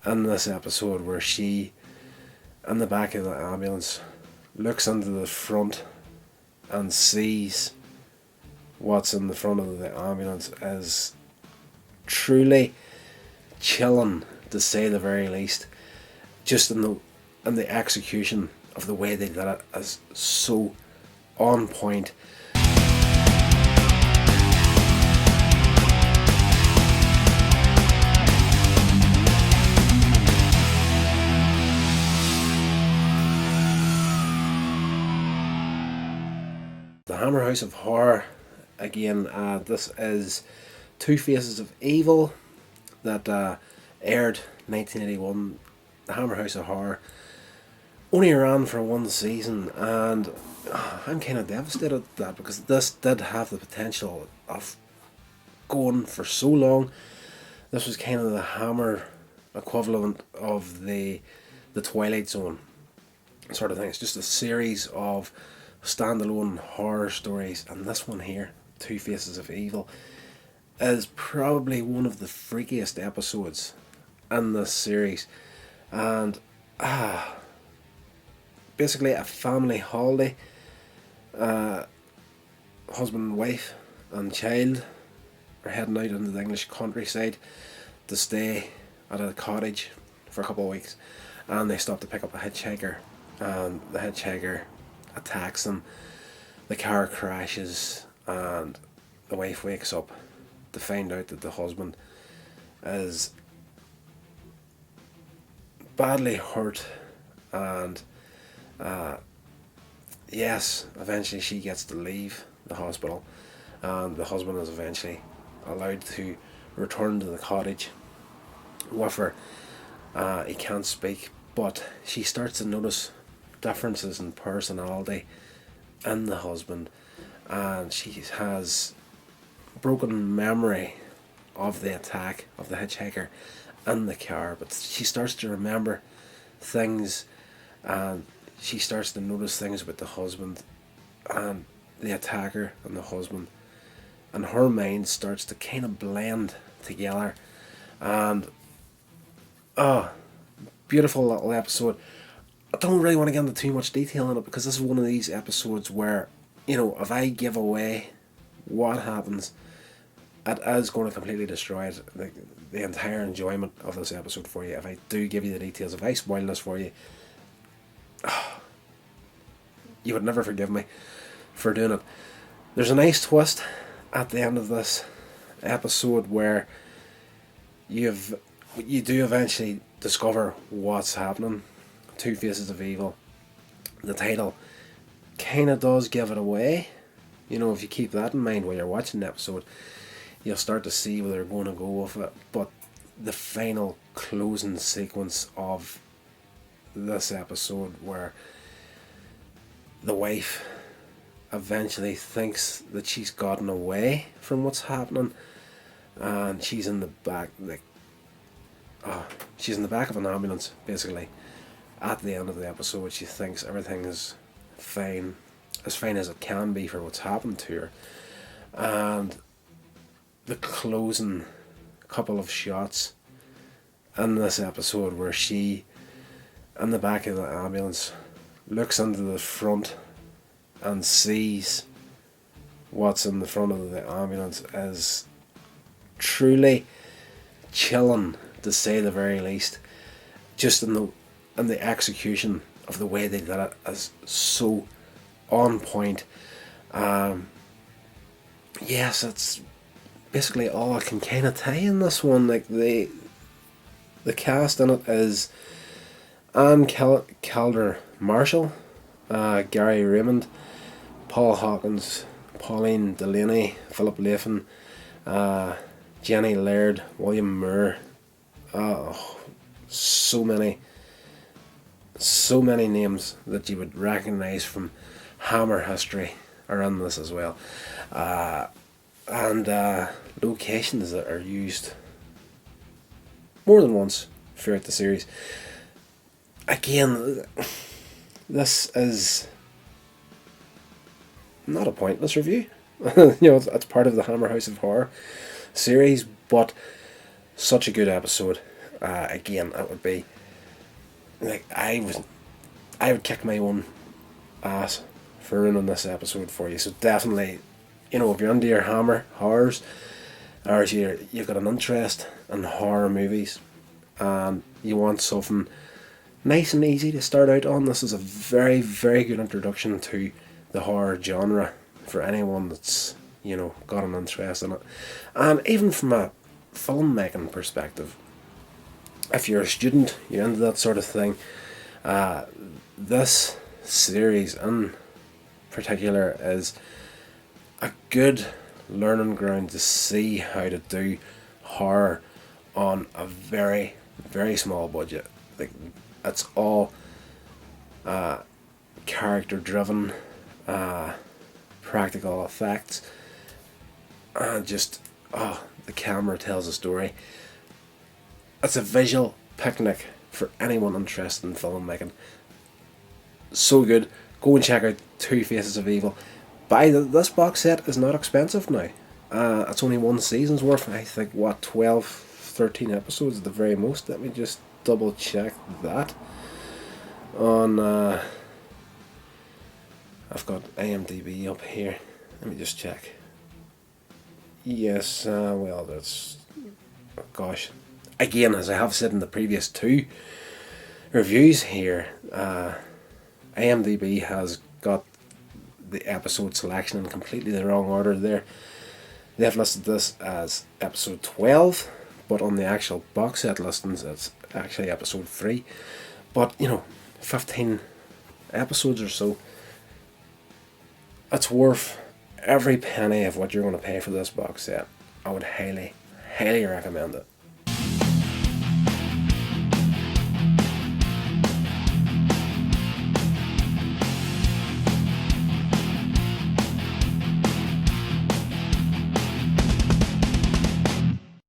in this episode where she, in the back of the ambulance, looks into the front and sees what's in the front of the ambulance is truly chilling, to say the very least. Just in the execution of the way they did it is so on point. The Hammer House of Horror, again, this is Two Faces of Evil, that aired 1981. The Hammer House of Horror only ran for one season, and I'm kind of devastated at that, because this did have the potential of going for so long. This was kind of the Hammer equivalent of the Twilight Zone sort of thing. It's just a series of standalone horror stories, and this one here, Two Faces of Evil, is probably one of the freakiest episodes in this series. And basically a family holiday, husband and wife and child are heading out into the English countryside to stay at a cottage for a couple of weeks, and they stop to pick up a hitchhiker, and the hitchhiker attacks them. The car crashes, and the wife wakes up to find out that the husband is badly hurt, and yes, eventually she gets to leave the hospital, and the husband is eventually allowed to return to the cottage with her. He can't speak, but she starts to notice differences in personality in the husband, and she has broken memory of the attack of the hitchhiker in the car, but she starts to remember things, and she starts to notice things about the husband and the attacker and the husband, and her mind starts to kind of blend together. And beautiful little episode. I don't really want to get into too much detail in it, because this is one of these episodes where, if I give away what happens, it is going to completely destroy it, the entire enjoyment of this episode for you. If I do give you the details, if I spoil this for you, you would never forgive me for doing it. There's a nice twist at the end of this episode where you do eventually discover what's happening. Two Faces of Evil. The title kind of does give it away. If you keep that in mind while you're watching the episode, you'll start to see where they're going to go with it. But the final closing sequence of this episode, where the wife eventually thinks that she's gotten away from what's happening, and she's in the back, she's in the back of an ambulance, basically. At the end of the episode, she thinks everything is fine, as fine as it can be for what's happened to her. And the closing couple of shots in this episode, where she, in the back of the ambulance, looks into the front and sees what's in the front of the ambulance, is truly chilling, to say the very least. Just in the execution of the way they did it is so on point. Yes, it's basically all I can kind of tell you in this one. Like, the cast in it is Anne Calder Marshall, Gary Raymond, Paul Hawkins, Pauline Delaney, Philip Latham, Jenny Laird, William Moore. So many names that you would recognise from Hammer history are in this as well. And locations that are used more than once throughout the series. Again, this is not a pointless review. It's part of the Hammer House of Horror series, but such a good episode. again, it would be like I would kick my own ass for ruining this episode for you. So definitely, if you're into your Hammer horrors, or if you've got an interest in horror movies, and you want something nice and easy to start out on, this is a very, very good introduction to the horror genre for anyone that's got an interest in it. And even from a filmmaking perspective, if you're a student, you're into that sort of thing, this series in particular is a good learning ground to see how to do horror on a very, very small budget. Like, it's all character driven, practical effects, and just the camera tells a story. It's a visual picnic for anyone interested in filmmaking. So good. Go and check out Two Faces of Evil. This box set is not expensive now. It's only one season's worth. I think 12, 13 episodes at the very most. Let me just double check that. I've got IMDb up here. Let me just check. Yes, well, that's... gosh. Again, as I have said in the previous two reviews here, IMDb has got the episode selection in completely the wrong order there. They've listed this as episode 12, but on the actual box set listings it's actually episode 3. But 15 episodes or so. It's worth every penny of what you're going to pay for this box set. I would highly, highly recommend it.